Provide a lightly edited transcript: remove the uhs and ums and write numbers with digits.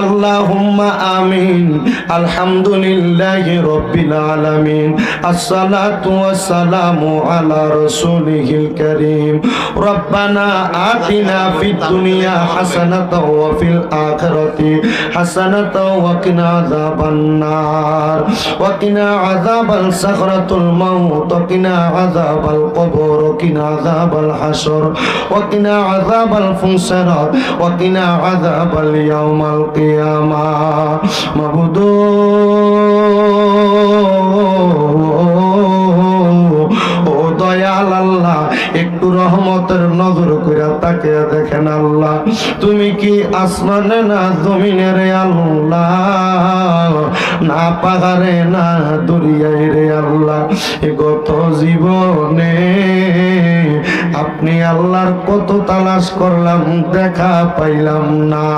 আল্লাহুম্মা আমিন। আলহামদুলিল্লাহি রাব্বিল আলামিন। আসসালাতু ওয়াসসালামু আলা রাসূলিহিল কারীম। রব্বানা আতিনা ফিদ দুনিয়া হাসানাতাও ওয়া ফিল আখিরাতি হাসানাতাও ওয়া কিনা আযাবান নার ওয়া কিনা আযাবাল সাকরাতুল মাউত ওয়া কিনা আযাবাল কবর ওয়া কিনা আযাবাল হাসর ওয়া কিনা আযাবাল ফুসরাত ওয়া কিনা আযাবাল ইয়াউমাল কিয়ামাহ। মাবুদ ও দয়াল আল্লাহ, একটু রহমতের নজর কইরা তাকিয়ে দেখেন আল্লাহ, তুমি কি আসমানে না জমিনে রে আল্লাহ, না পাহাড়ে না দরিয়ায় রে আল্লাহ। গত জীবনে আপনি আল্লাহর কত তালাশ করলাম, দেখা পাইলাম না।